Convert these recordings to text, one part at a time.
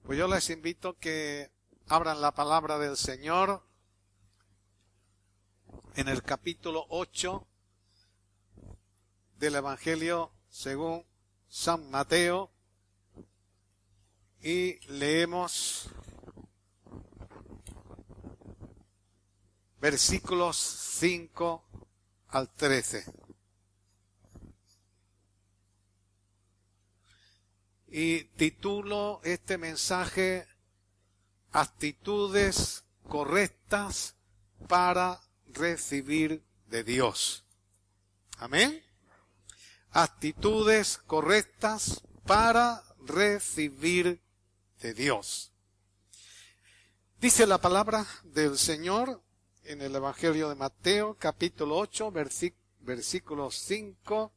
Pues yo les invito que abran la palabra del Señor en el capítulo 8 del Evangelio según San Mateo y leemos versículos 5 al 13. Y titulo este mensaje Actitudes correctas para recibir de Dios. Amén. Actitudes correctas para recibir de Dios. Dice la palabra del Señor en el Evangelio de Mateo, capítulo 8, versículos 5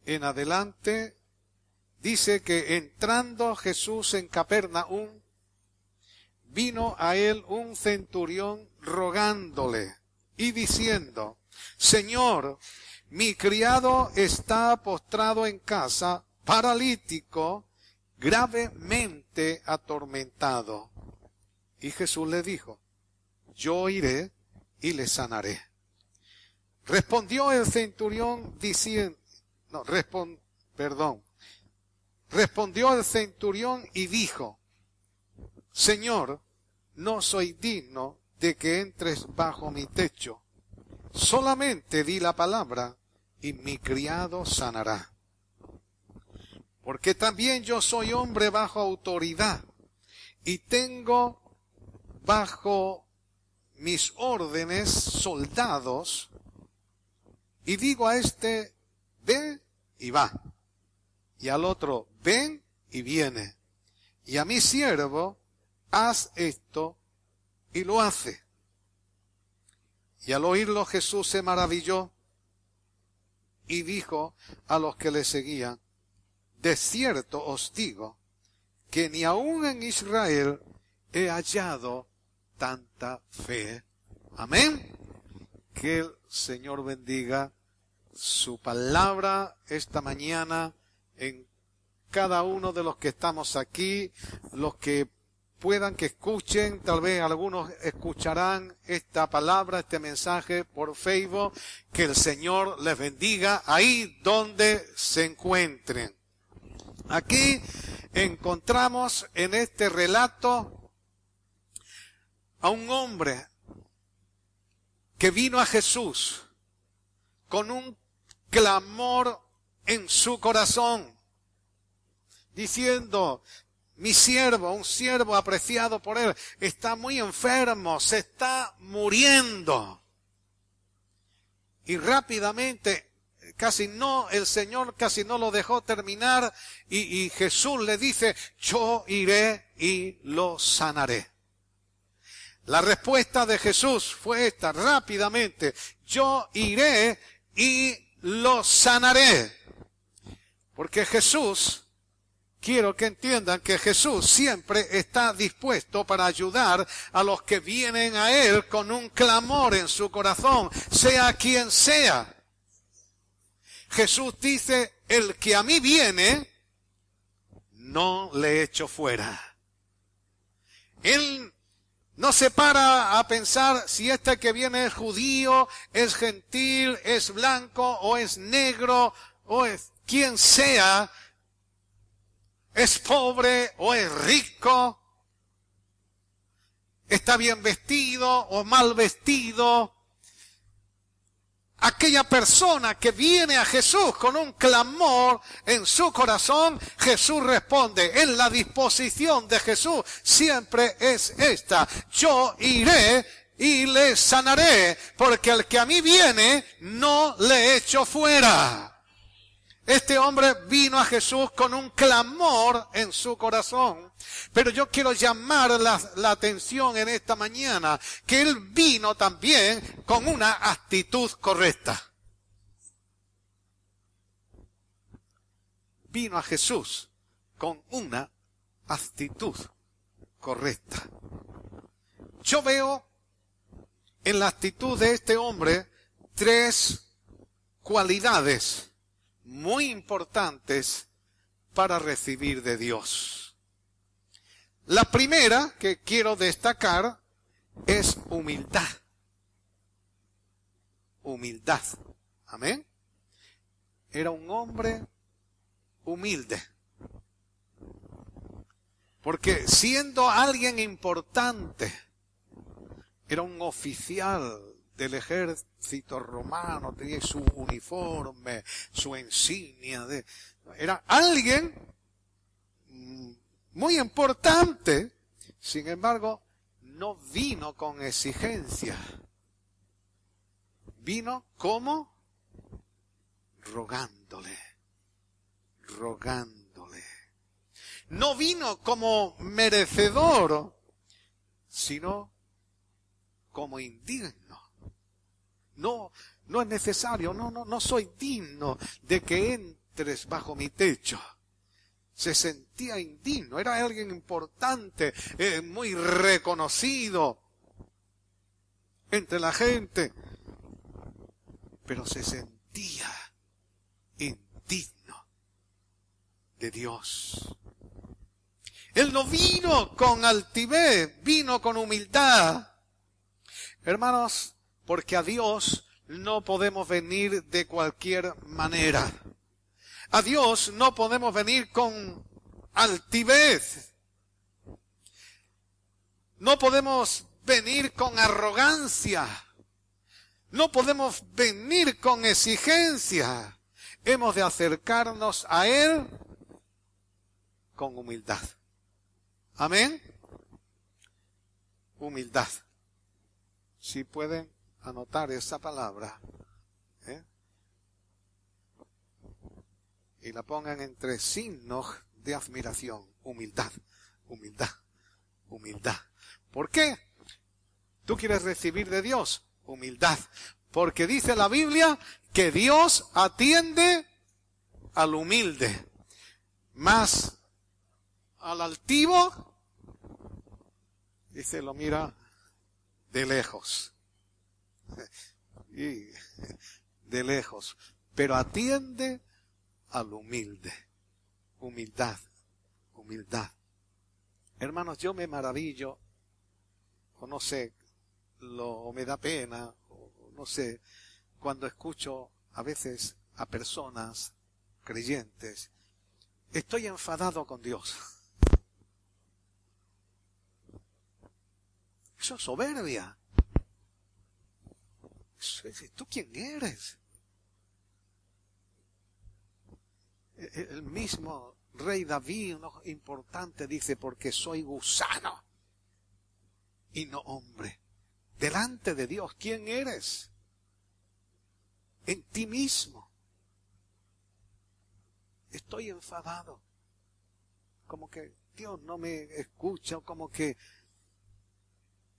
en adelante. Dice que entrando Jesús en Capernaum, vino a él un centurión rogándole y diciendo: Señor, mi criado está postrado en casa, paralítico, gravemente atormentado. Y Jesús le dijo: yo iré y le sanaré. Respondió el centurión diciendo, Respondió el centurión y dijo: Señor, no soy digno de que entres bajo mi techo. Solamente di la palabra y mi criado sanará. Porque también yo soy hombre bajo autoridad y tengo bajo mis órdenes soldados, y digo a este: ve y va, y al otro: ven y viene, y a mi siervo: haz esto, y lo hace. Y al oírlo Jesús se maravilló y dijo a los que le seguían: de cierto os digo que ni aun en Israel he hallado tanta fe. Amén. Que el Señor bendiga su palabra esta mañana en cada uno de los que estamos aquí, los que puedan que escuchen, tal vez algunos escucharán esta palabra, este mensaje por Facebook. Que el Señor les bendiga ahí donde se encuentren. Aquí encontramos en este relato a un hombre que vino a Jesús con un clamor en su corazón, diciendo: mi siervo, un siervo apreciado por él, está muy enfermo, se está muriendo. Y rápidamente, el Señor casi no lo dejó terminar, y Jesús le dice: yo iré y lo sanaré. La respuesta de Jesús fue esta, rápidamente: yo iré y lo sanaré. Porque Jesús, quiero que entiendan que Jesús siempre está dispuesto para ayudar a los que vienen a Él con un clamor en su corazón, sea quien sea. Jesús dice: el que a mí viene, no le echo fuera. Él no se para a pensar si este que viene es judío, es gentil, es blanco o es negro o es quien sea, es pobre o es rico, está bien vestido o mal vestido. Aquella persona que viene a Jesús con un clamor en su corazón, Jesús responde. En la disposición de Jesús siempre es esta: yo iré y le sanaré, porque el que a mí viene no le echo fuera. Este hombre vino a Jesús con un clamor en su corazón. Pero yo quiero llamar la atención en esta mañana, que él vino también con una actitud correcta. Vino a Jesús con una actitud correcta. Yo veo en la actitud de este hombre tres cualidades muy importantes para recibir de Dios. La primera que quiero destacar es humildad. Humildad. Amén. Era un hombre humilde. Porque siendo alguien importante, era un oficial del ejército romano, tenía su uniforme, su insignia, era alguien muy importante. Sin embargo, no vino con exigencia. Vino como rogándole. No vino como merecedor, sino como indigno. No es necesario, no soy digno de que entres bajo mi techo. Se sentía indigno, era alguien importante, muy reconocido entre la gente, pero se sentía indigno de Dios. Él no vino con altivez, vino con humildad. Hermanos, porque a Dios no podemos venir de cualquier manera. A Dios no podemos venir con altivez. No podemos venir con arrogancia. No podemos venir con exigencia. Hemos de acercarnos a Él con humildad. Amén. Humildad. Si pueden anotar esa palabra, y la pongan entre signos de admiración. Humildad, humildad, humildad. ¿Por qué? ¿Tú quieres recibir de Dios? Humildad. Porque dice la Biblia que Dios atiende al humilde, más al altivo, dice, lo mira de lejos. Y de lejos. Pero atiende al humilde. Humildad. Humildad. Hermanos, yo me maravillo, o no sé, o me da pena, o no sé, cuando escucho a veces a personas creyentes, estoy enfadado con Dios. Eso es soberbia. ¿Tú quién eres? El mismo rey David, uno importante, dice, porque soy gusano y no hombre. Delante de Dios, ¿quién eres? En ti mismo. Estoy enfadado. Como que Dios no me escucha, como que...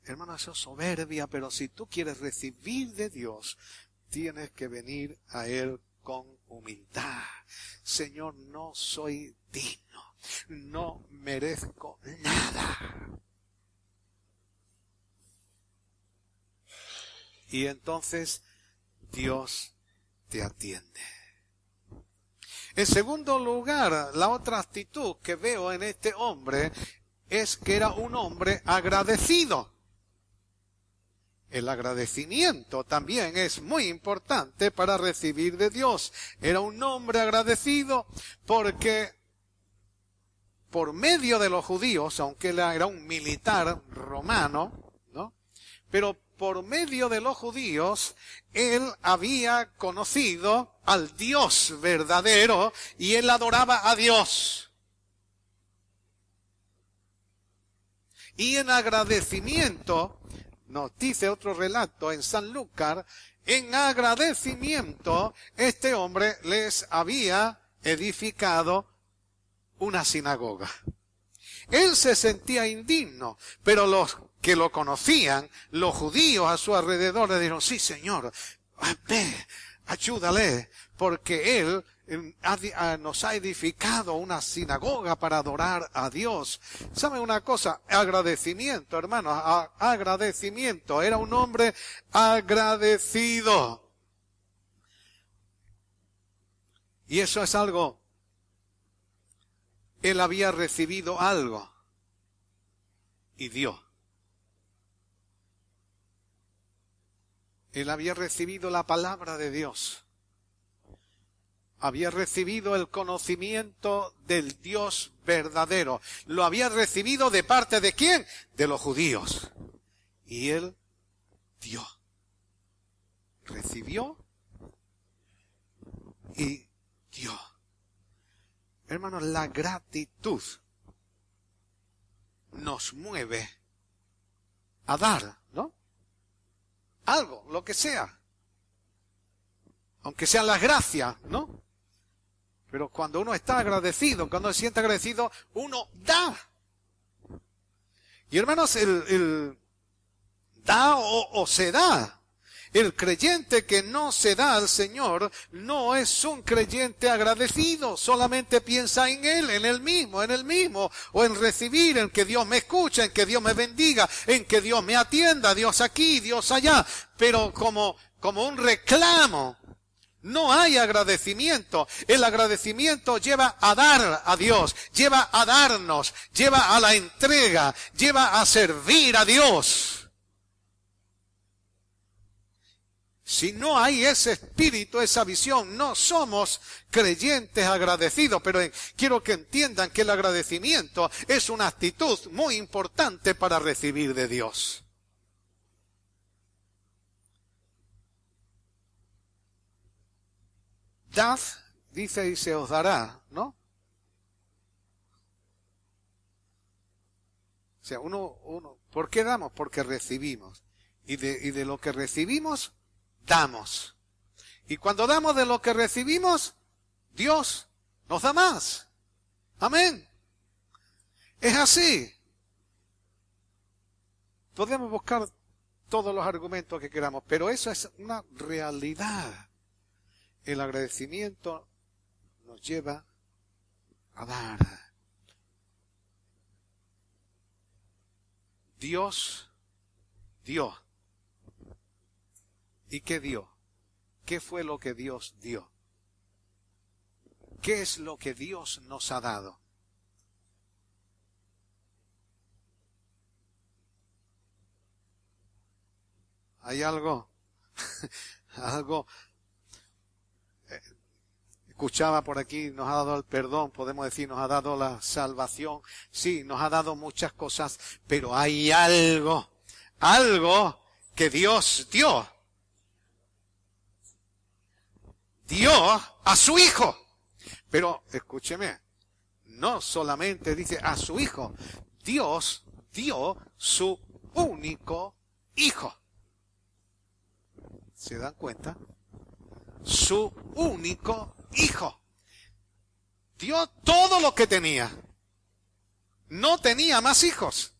Hermano, eso es soberbia, pero si tú quieres recibir de Dios, tienes que venir a Él con humildad. Señor, no soy digno, no merezco nada. Y entonces Dios te atiende. En segundo lugar, la otra actitud que veo en este hombre es que era un hombre agradecido. El agradecimiento también es muy importante para recibir de Dios. Era un hombre agradecido porque por medio de los judíos, aunque él era un militar romano, ¿no? Pero por medio de los judíos, él había conocido al Dios verdadero y él adoraba a Dios. Y en agradecimiento, nos dice otro relato en San Lucas, en agradecimiento, este hombre les había edificado una sinagoga. Él se sentía indigno, pero los que lo conocían, los judíos a su alrededor, le dijeron, sí, Señor, ve, ayúdale, porque él nos ha edificado una sinagoga para adorar a Dios. ¿Sabe una cosa? Agradecimiento, hermanos, agradecimiento. Era un hombre agradecido. Y eso es algo. Él había recibido algo. y dio. Él había recibido la palabra de Dios. Había recibido el conocimiento del Dios verdadero. Lo había recibido ¿de parte de quién? De los judíos. Y él dio. Recibió y dio. Hermanos, la gratitud nos mueve a dar, ¿no? Algo, lo que sea. Aunque sean las gracias, ¿no? Pero cuando uno está agradecido, cuando se siente agradecido, uno da. Y hermanos, el da o se da. El creyente que no se da al Señor no es un creyente agradecido, solamente piensa en Él mismo, o en recibir, en que Dios me escucha, en que Dios me bendiga, en que Dios me atienda, Dios aquí, Dios allá, pero como un reclamo. No hay agradecimiento. El agradecimiento lleva a dar a Dios, lleva a darnos, lleva a la entrega, lleva a servir a Dios. Si no hay ese espíritu, esa visión, no somos creyentes agradecidos. Pero quiero que entiendan que el agradecimiento es una actitud muy importante para recibir de Dios. Dad, dice, y se os dará, ¿no? O sea, ¿por qué damos? Porque recibimos. Y de lo que recibimos, damos. Y cuando damos de lo que recibimos, Dios nos da más. Amén. Es así. Podemos buscar todos los argumentos que queramos, pero eso es una realidad. El agradecimiento nos lleva a dar. Dios dio. ¿Y qué dio? ¿Qué fue lo que Dios dio? ¿Qué es lo que Dios nos ha dado? ¿Hay algo? Algo. Escuchaba por aquí, nos ha dado el perdón, podemos decir, nos ha dado la salvación. Sí, nos ha dado muchas cosas, pero hay algo que Dios dio. Dio a su Hijo. Pero, escúcheme, no solamente dice a su Hijo, Dios dio su único Hijo. ¿Se dan cuenta? Su único Hijo. Dio todo lo que tenía. No tenía más hijos.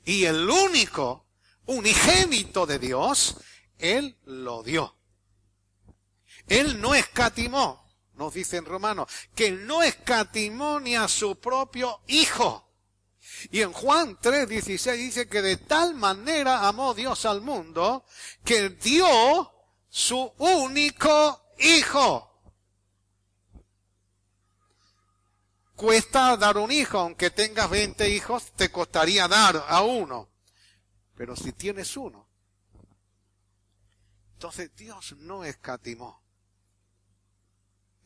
Y el único, unigénito de Dios, Él lo dio. Él no escatimó, nos dice en Romanos, que no escatimó ni a su propio Hijo. Y en Juan 3:16 dice que de tal manera amó Dios al mundo que dio su único Hijo. Cuesta dar un hijo, aunque tengas 20 hijos, te costaría dar a uno. Pero si tienes uno, entonces Dios no escatimó.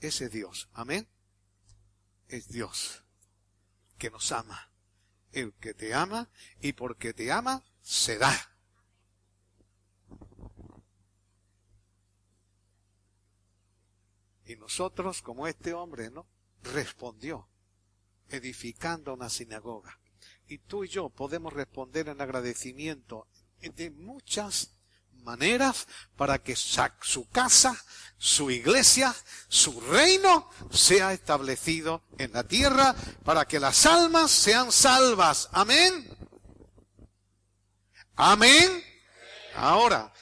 Ese Dios, amén, es Dios que nos ama. El que te ama, y porque te ama, se da. Y nosotros, como este hombre, ¿no?, respondió, edificando una sinagoga. Y tú y yo podemos responder en agradecimiento de muchas maneras para que su casa, su iglesia, su reino sea establecido en la tierra, para que las almas sean salvas. Amén. Amén. Ahora,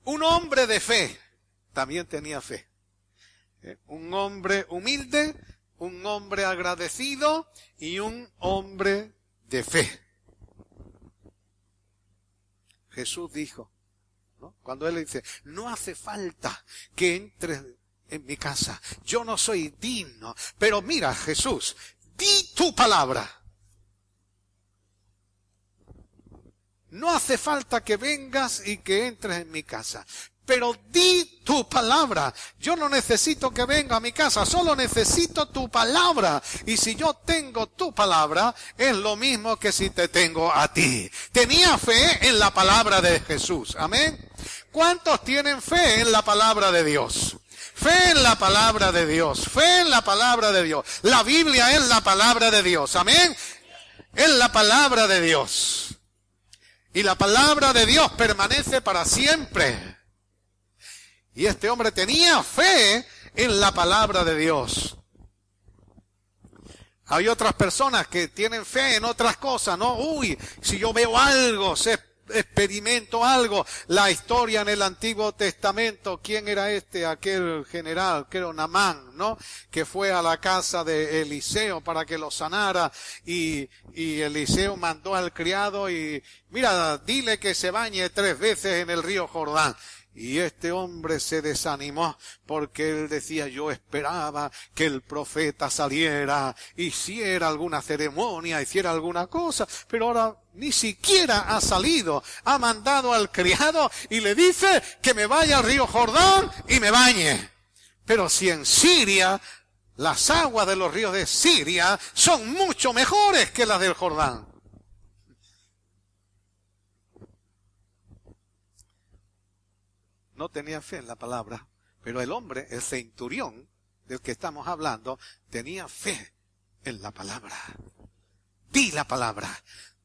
un hombre de fe también tenía fe. Un hombre humilde, un hombre agradecido y un hombre de fe. Jesús dijo, ¿no?, cuando él le dice, no hace falta que entres en mi casa. Yo no soy digno. Pero mira, Jesús, di tu palabra. No hace falta que vengas y que entres en mi casa. Pero di tu palabra. Yo no necesito que venga a mi casa, solo necesito tu palabra. Y si yo tengo tu palabra, es lo mismo que si te tengo a ti. Tenía fe en la palabra de Jesús. Amén. ¿Cuántos tienen fe en la palabra de Dios? Fe en la palabra de Dios. Fe en la palabra de Dios. La Biblia es la palabra de Dios. Amén. Es la palabra de Dios. Y la palabra de Dios permanece para siempre. Y este hombre tenía fe en la palabra de Dios. Hay otras personas que tienen fe en otras cosas, ¿no? Uy, si yo veo algo, experimento algo. La historia en el Antiguo Testamento, ¿quién era aquel general? Que era Naamán, ¿no? Que fue a la casa de Eliseo para que lo sanara y Eliseo mandó al criado y, mira, dile que se bañe 3 veces en el río Jordán. Y este hombre se desanimó porque él decía, yo esperaba que el profeta saliera, hiciera alguna ceremonia, hiciera alguna cosa, pero ahora ni siquiera ha salido. Ha mandado al criado y le dice que me vaya al río Jordán y me bañe. Pero si en Siria, las aguas de los ríos de Siria son mucho mejores que las del Jordán. No tenía fe en la palabra, pero el hombre, el centurión del que estamos hablando, tenía fe en la palabra. Di la palabra.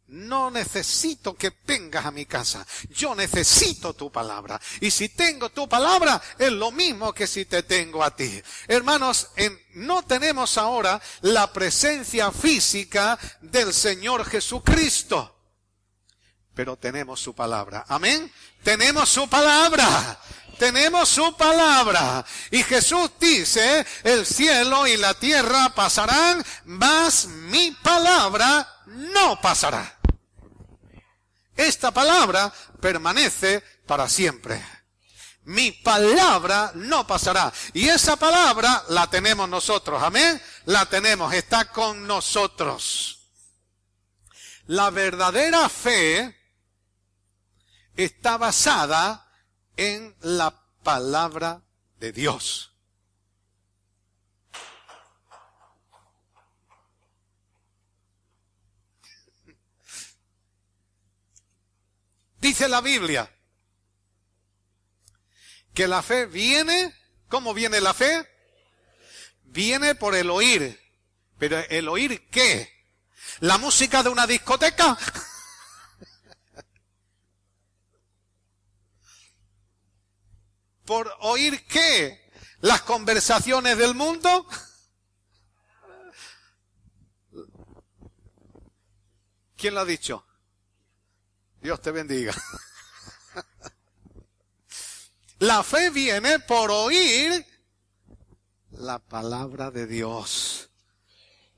No necesito que vengas a mi casa. Yo necesito tu palabra. Y si tengo tu palabra, es lo mismo que si te tengo a ti. Hermanos, no tenemos ahora la presencia física del Señor Jesucristo. Pero tenemos su palabra. Amén. Tenemos su palabra. Tenemos su palabra. Y Jesús dice, el cielo y la tierra pasarán, mas mi palabra no pasará. Esta palabra permanece para siempre. Mi palabra no pasará. Y esa palabra la tenemos nosotros. Amén. La tenemos. Está con nosotros. La verdadera fe está basada en la palabra de Dios. Dice la Biblia que la fe viene, ¿cómo viene la fe? Viene por el oír. ¿Pero el oír qué? ¿La música de una discoteca? ¿Por oír qué? ¿Las conversaciones del mundo? ¿Quién lo ha dicho? Dios te bendiga. La fe viene por oír la palabra de Dios.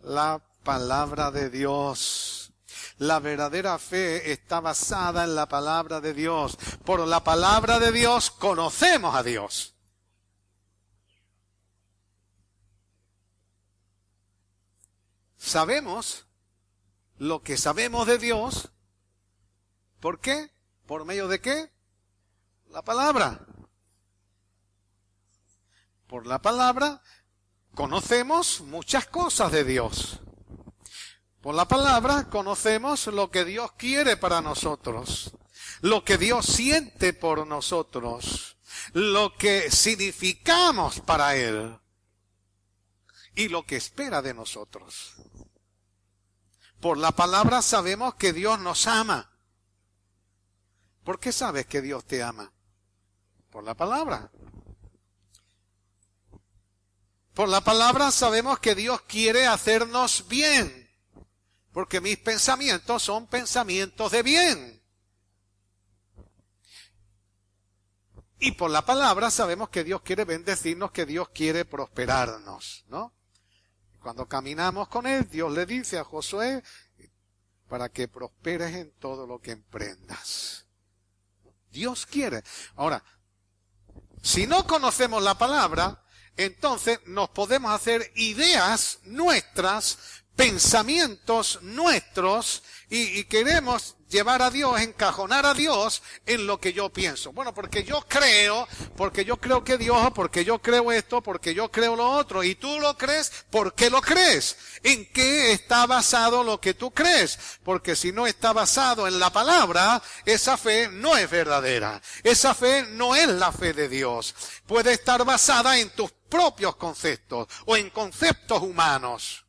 La palabra de Dios. La verdadera fe está basada en la palabra de Dios. Por la palabra de Dios conocemos a Dios. Sabemos lo que sabemos de Dios. ¿Por qué? ¿Por medio de qué? La palabra. Por la palabra conocemos muchas cosas de Dios. Por la palabra conocemos lo que Dios quiere para nosotros, lo que Dios siente por nosotros, lo que significamos para Él y lo que espera de nosotros. Por la palabra sabemos que Dios nos ama. ¿Por qué sabes que Dios te ama? Por la palabra. Por la palabra sabemos que Dios quiere hacernos bien. Porque mis pensamientos son pensamientos de bien. Y por la palabra sabemos que Dios quiere bendecirnos, que Dios quiere prosperarnos, ¿no? Cuando caminamos con Él, Dios le dice a Josué, para que prosperes en todo lo que emprendas. Dios quiere. Ahora, si no conocemos la palabra, entonces nos podemos hacer ideas nuestras, pensamientos nuestros, y queremos llevar a Dios, encajonar a Dios en lo que yo pienso. Bueno, porque yo creo que Dios, porque yo creo esto, porque yo creo lo otro. Y tú lo crees, ¿por qué lo crees? ¿En qué está basado lo que tú crees? Porque si no está basado en la palabra, esa fe no es verdadera. Esa fe no es la fe de Dios. Puede estar basada en tus propios conceptos o en conceptos humanos.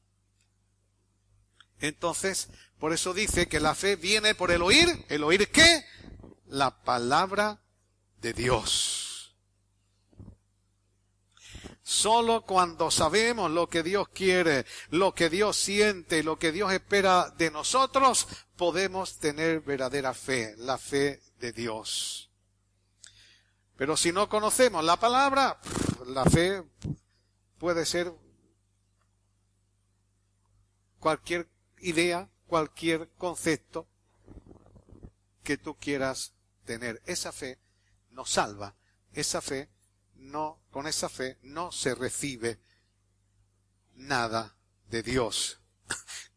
Entonces, por eso dice que la fe viene por el oír. ¿El oír qué? La palabra de Dios. Solo cuando sabemos lo que Dios quiere, lo que Dios siente, lo que Dios espera de nosotros, podemos tener verdadera fe, la fe de Dios. Pero si no conocemos la palabra, la fe puede ser cualquier idea, cualquier concepto que tú quieras tener. Esa fe no salva, esa fe no, con esa fe no se recibe nada de Dios.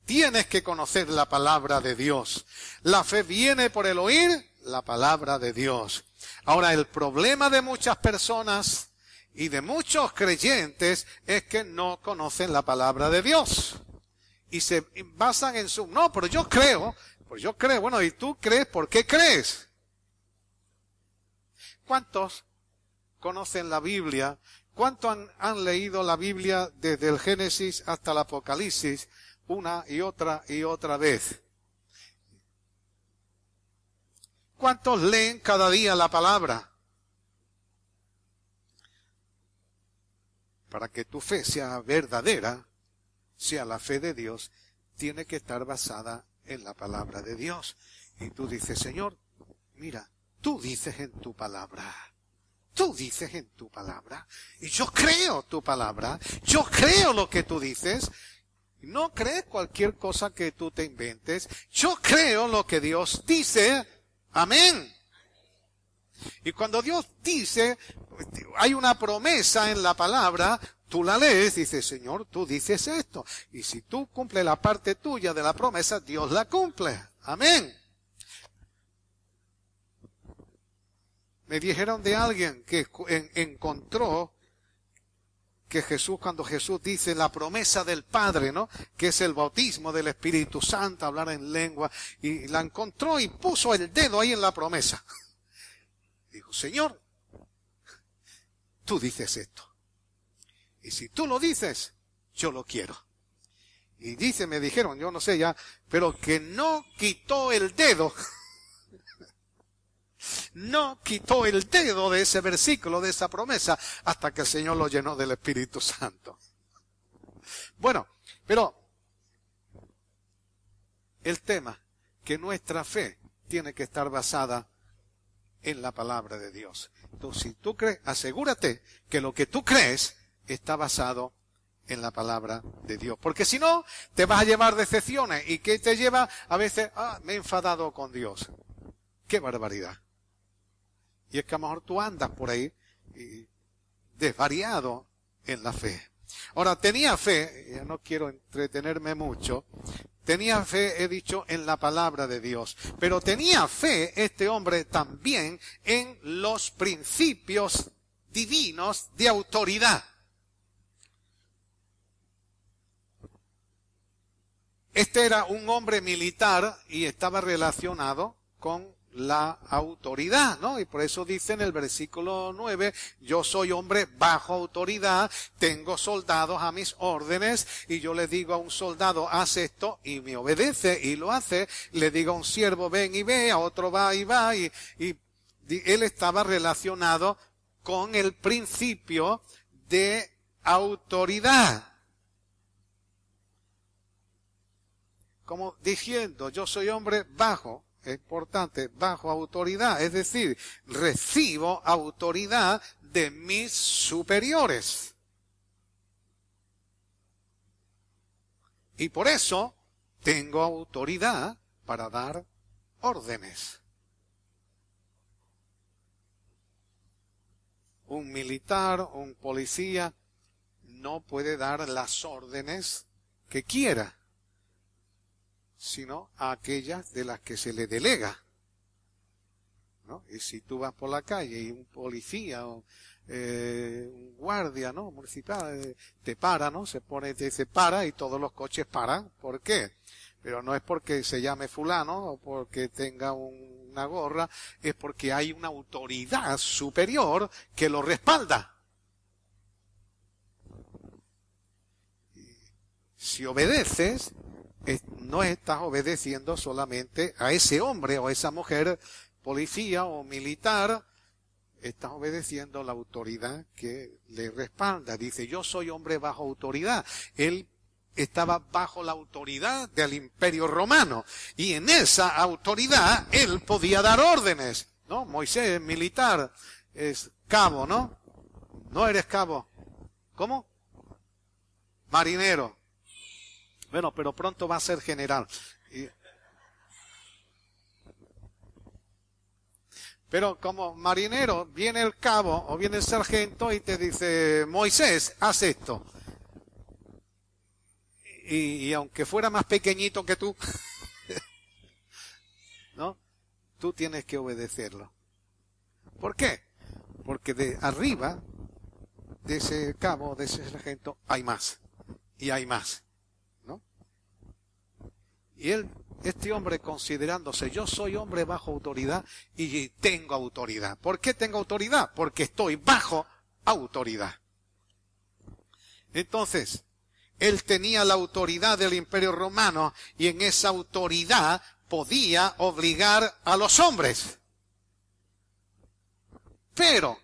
Tienes que conocer la palabra de Dios. La fe viene por el oír la palabra de Dios. Ahora, el problema de muchas personas y de muchos creyentes es que no conocen la palabra de Dios. Y se basan en su, no, pero yo creo, bueno, ¿y tú crees? ¿Por qué crees? ¿Cuántos conocen la Biblia? ¿Cuántos han leído la Biblia desde el Génesis hasta el Apocalipsis una y otra vez? ¿Cuántos leen cada día la palabra? Para que tu fe sea verdadera, sea la fe de Dios, tiene que estar basada en la palabra de Dios. Y tú dices, Señor, mira, tú dices en tu palabra, y yo creo tu palabra, yo creo lo que tú dices, no crees cualquier cosa que tú te inventes, yo creo lo que Dios dice, amén. Y cuando Dios dice, hay una promesa en la palabra, tú la lees, dices, Señor, tú dices esto. Y si tú cumples la parte tuya de la promesa, Dios la cumple. Amén. Me dijeron de alguien que encontró que Jesús, cuando Jesús dice la promesa del Padre, ¿no? Que es el bautismo del Espíritu Santo, hablar en lengua, y la encontró y puso el dedo ahí en la promesa. Dijo, Señor, tú dices esto. Y si tú lo dices, yo lo quiero. Y dice, me dijeron, yo no sé ya, pero que no quitó el dedo. No quitó el dedo de ese versículo, de esa promesa, hasta que el Señor lo llenó del Espíritu Santo. Bueno, pero el tema, que nuestra fe tiene que estar basada en la palabra de Dios. Entonces, si tú crees, asegúrate que lo que tú crees está basado en la palabra de Dios. Porque si no, te vas a llevar decepciones. ¿Y qué te lleva? A veces, me he enfadado con Dios. ¡Qué barbaridad! Y es que a lo mejor tú andas por ahí desvariado en la fe. Ahora, tenía fe, ya no quiero entretenerme mucho, tenía fe, he dicho, en la palabra de Dios. Pero tenía fe este hombre también en los principios divinos de autoridad. Este era un hombre militar y estaba relacionado con la autoridad, ¿no? Y por eso dice en el versículo 9, yo soy hombre bajo autoridad, tengo soldados a mis órdenes, y yo le digo a un soldado, haz esto, y me obedece, y lo hace. Le digo a un siervo, ven y ve, a otro va y va, y él estaba relacionado con el principio de autoridad. Como diciendo, yo soy hombre bajo, es importante, bajo autoridad, es decir, recibo autoridad de mis superiores. Y por eso tengo autoridad para dar órdenes. Un militar, un policía, no puede dar las órdenes que quiera, sino a aquellas de las que se le delega, ¿no? Y si tú vas por la calle y un policía o un guardia, ¿no?, municipal te para, ¿no?, te dice para, y todos los coches paran. ¿Por qué? Pero no es porque se llame fulano o porque tenga una gorra, es porque hay una autoridad superior que lo respalda. Si obedeces, no estás obedeciendo solamente a ese hombre o a esa mujer, policía o militar, estás obedeciendo la autoridad que le respalda. Dice, yo soy hombre bajo autoridad. Él estaba bajo la autoridad del Imperio Romano, y en esa autoridad él podía dar órdenes, ¿no? Moisés es militar, es cabo, ¿no? No eres cabo. ¿Cómo? Marinero. Bueno, pero pronto va a ser general. Pero como marinero, viene el cabo o viene el sargento y te dice, Moisés, haz esto. Y aunque fuera más pequeñito que tú, ¿no?, tú tienes que obedecerlo. ¿Por qué? Porque de arriba de ese cabo, de ese sargento, hay más. Y hay más, ¿no? Y este hombre, considerándose, yo soy hombre bajo autoridad y tengo autoridad. ¿Por qué tengo autoridad? Porque estoy bajo autoridad. Entonces, él tenía la autoridad del Imperio Romano, y en esa autoridad podía obligar a los hombres. Pero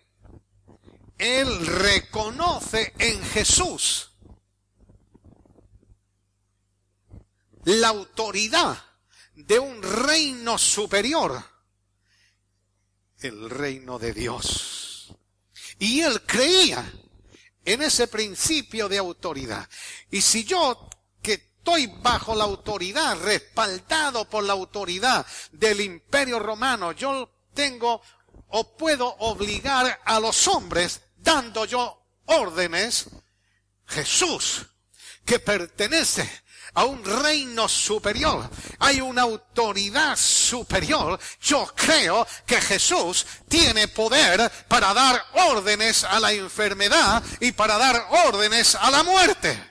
él reconoce en Jesús la autoridad de un reino superior, el reino de Dios. Y él creía en ese principio de autoridad. Y si yo, que estoy bajo la autoridad, respaldado por la autoridad del Imperio Romano, yo tengo o puedo obligar a los hombres dando yo órdenes, Jesús, que pertenece a un reino superior, hay una autoridad superior, yo creo que Jesús tiene poder para dar órdenes a la enfermedad y para dar órdenes a la muerte.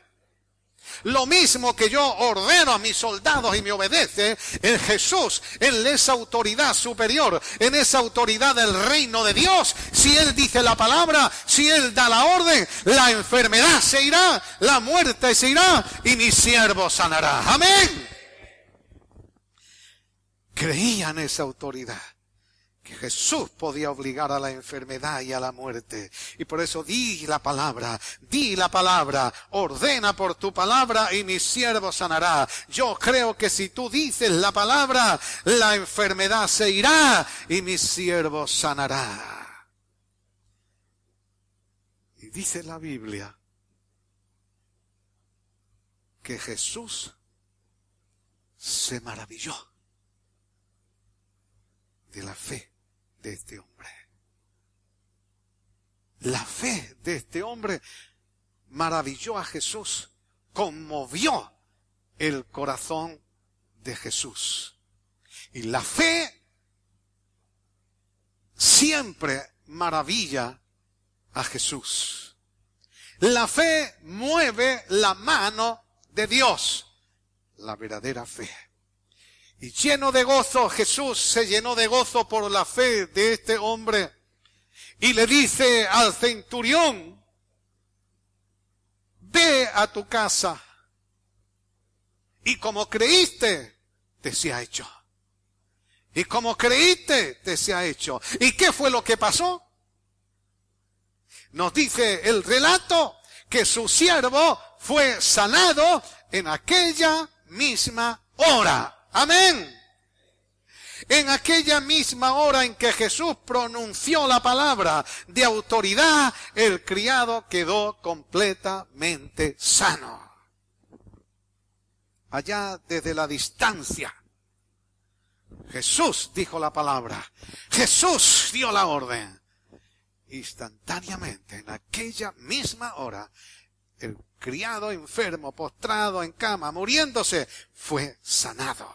Lo mismo que yo ordeno a mis soldados y me obedece, en Jesús, en esa autoridad superior, en esa autoridad del reino de Dios, si Él dice la palabra, si Él da la orden, la enfermedad se irá, la muerte se irá y mi siervo sanará. Amén. Creía en esa autoridad, que Jesús podía obligar a la enfermedad y a la muerte. Y por eso di la palabra, ordena por tu palabra y mi siervo sanará. Yo creo que si tú dices la palabra, la enfermedad se irá y mi siervo sanará. Y dice la Biblia que Jesús se maravilló de la fe de este hombre. La fe de este hombre maravilló a Jesús, conmovió el corazón de Jesús. Y la fe siempre maravilla a Jesús. La fe mueve la mano de Dios, la verdadera fe. Y lleno de gozo, Jesús se llenó de gozo por la fe de este hombre. Y le dice al centurión, ve a tu casa. Y como creíste, te se ha hecho. Y como creíste, te se ha hecho. ¿Y qué fue lo que pasó? Nos dice el relato que su siervo fue sanado en aquella misma hora. Amén. En aquella misma hora en que Jesús pronunció la palabra de autoridad, el criado quedó completamente sano. Allá desde la distancia, Jesús dijo la palabra, Jesús dio la orden. Instantáneamente, en aquella misma hora, el criado enfermo, postrado en cama, muriéndose, fue sanado.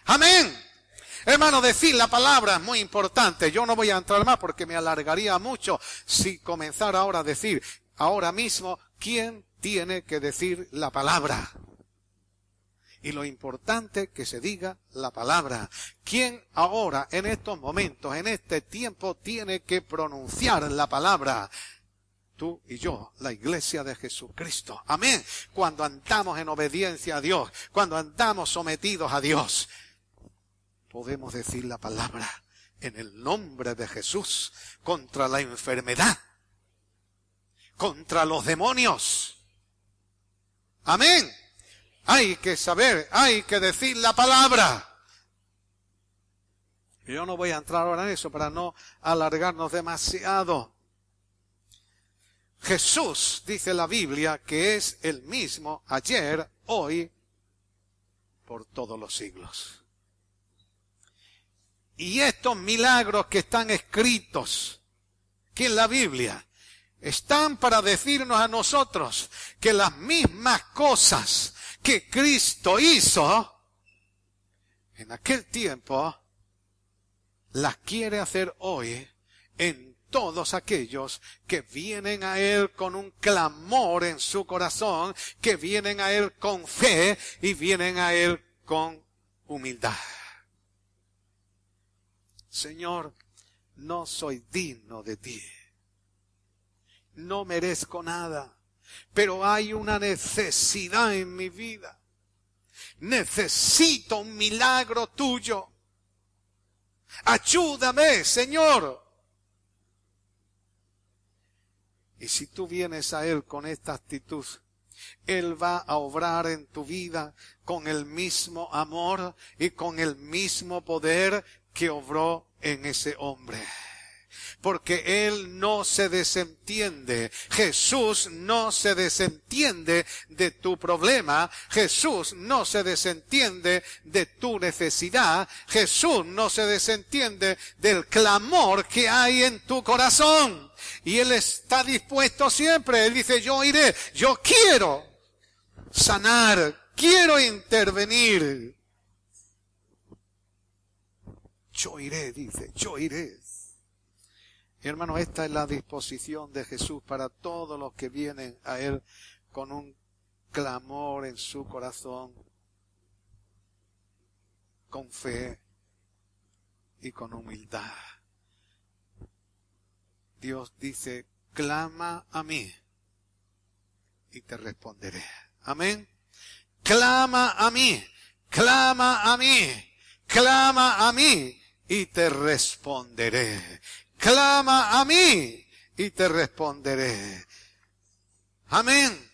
Amén. Hermano, decir la palabra es muy importante. Yo no voy a entrar más porque me alargaría mucho si comenzara ahora a decir ahora mismo quién tiene que decir la palabra. Y lo importante que se diga la palabra. ¿Quién ahora, en estos momentos, en este tiempo, tiene que pronunciar la palabra? Tú y yo, la iglesia de Jesucristo. Amén. Cuando andamos en obediencia a Dios, cuando andamos sometidos a Dios, podemos decir la palabra en el nombre de Jesús contra la enfermedad, contra los demonios. Amén. Hay que saber, hay que decir la palabra. Yo no voy a entrar ahora en eso para no alargarnos demasiado. Jesús, dice la Biblia, que es el mismo ayer, hoy, por todos los siglos. Y estos milagros que están escritos aquí en la Biblia, están para decirnos a nosotros que las mismas cosas que Cristo hizo en aquel tiempo, las quiere hacer hoy en todos aquellos que vienen a Él con un clamor en su corazón, que vienen a Él con fe y vienen a Él con humildad. Señor, no soy digno de ti. No merezco nada, pero hay una necesidad en mi vida. Necesito un milagro tuyo. Ayúdame, Señor. Y si tú vienes a Él con esta actitud, Él va a obrar en tu vida con el mismo amor y con el mismo poder que obró en ese hombre. Porque Él no se desentiende. Jesús no se desentiende de tu problema. Jesús no se desentiende de tu necesidad. Jesús no se desentiende del clamor que hay en tu corazón. Y Él está dispuesto siempre. Él dice, yo iré, yo quiero sanar, quiero intervenir. Yo iré, dice, yo iré. Hermano, esta es la disposición de Jesús para todos los que vienen a Él con un clamor en su corazón, con fe y con humildad. Dios dice, clama a mí y te responderé. Amén. Clama a mí, clama a mí, clama a mí y te responderé. Clama a mí y te responderé. Amén.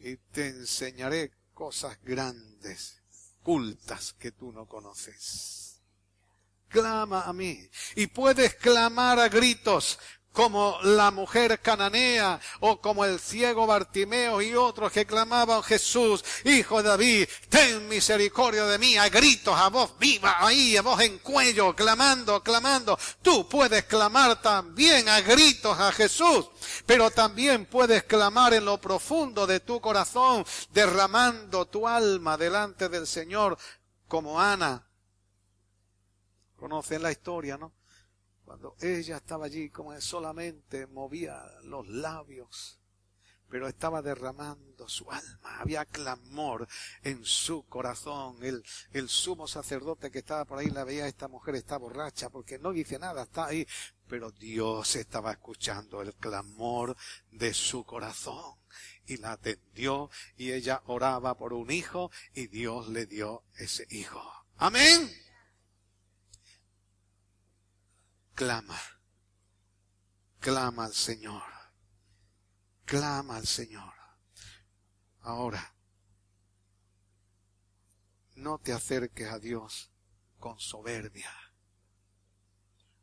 Y te enseñaré cosas grandes, ocultas que tú no conoces. Clama a mí. Y puedes clamar a gritos como la mujer cananea o como el ciego Bartimeo y otros que clamaban, Jesús, Hijo de David, ten misericordia de mí, a gritos, a voz viva, ahí, a voz en cuello, clamando, clamando. Tú puedes clamar también a gritos a Jesús, pero también puedes clamar en lo profundo de tu corazón, derramando tu alma delante del Señor, como Ana. Conocen la historia, ¿no? Cuando ella estaba allí, como solamente movía los labios, pero estaba derramando su alma. Había clamor en su corazón. El sumo sacerdote que estaba por ahí la veía, esta mujer está borracha, porque no dice nada, está ahí. Pero Dios estaba escuchando el clamor de su corazón. Y la atendió, y ella oraba por un hijo, y Dios le dio ese hijo. Amén. Clama, clama al Señor, clama al Señor. Ahora, no te acerques a Dios con soberbia,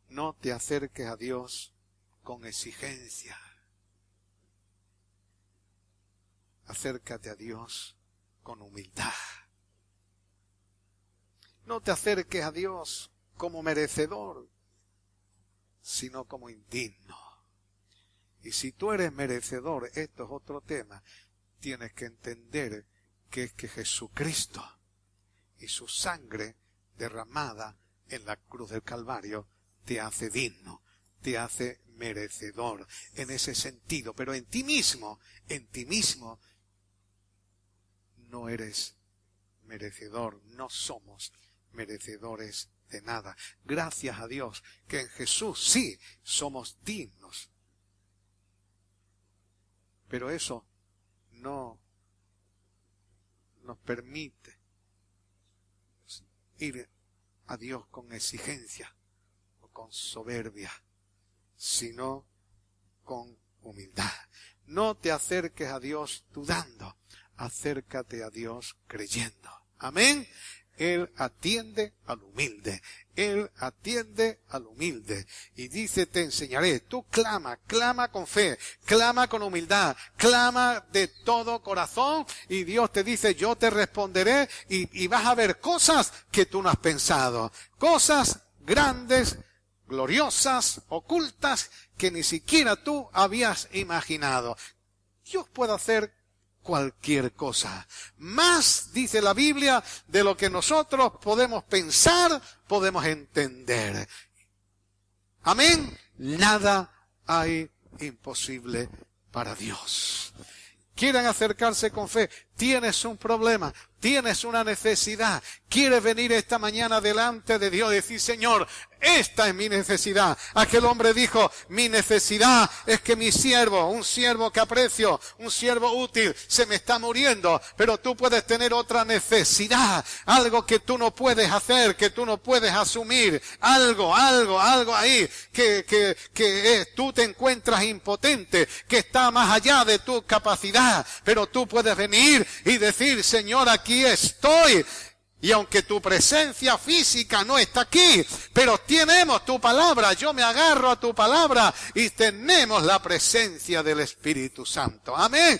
no te acerques a Dios con exigencia. Acércate a Dios con humildad. No te acerques a Dios como merecedor, sino como indigno. Y si tú eres merecedor, esto es otro tema, tienes que entender que es que Jesucristo y su sangre derramada en la cruz del Calvario te hace digno, te hace merecedor en ese sentido. Pero en ti mismo no eres merecedor, no somos merecedores de nada. Gracias a Dios que en Jesús sí somos dignos. Pero eso no nos permite ir a Dios con exigencia o con soberbia, sino con humildad. No te acerques a Dios dudando, acércate a Dios creyendo. Amén. Él atiende al humilde. Él atiende al humilde. Y dice, te enseñaré. Tú clama con fe, clama con humildad, clama de todo corazón. Y Dios te dice, yo te responderé y vas a ver cosas que tú no has pensado. Cosas grandes, gloriosas, ocultas, que ni siquiera tú habías imaginado. Dios puede hacer cualquier cosa. Más, dice la Biblia, de lo que nosotros podemos pensar, podemos entender. Amén. Nada hay imposible para Dios. Quieren acercarse con fe. Tienes un problema, tienes una necesidad. Quieres venir esta mañana delante de Dios y decir, Señor, esta es mi necesidad. Aquel hombre dijo, mi necesidad es que mi siervo, un siervo que aprecio, un siervo útil, se me está muriendo. Pero tú puedes tener otra necesidad, algo que tú no puedes hacer, que tú no puedes asumir, algo ahí que tú te encuentras impotente, que está más allá de tu capacidad. Pero tú puedes venir y decir, Señor, aquí estoy. Y aunque tu presencia física no está aquí, pero tenemos tu palabra, yo me agarro a tu palabra y tenemos la presencia del Espíritu Santo. Amén.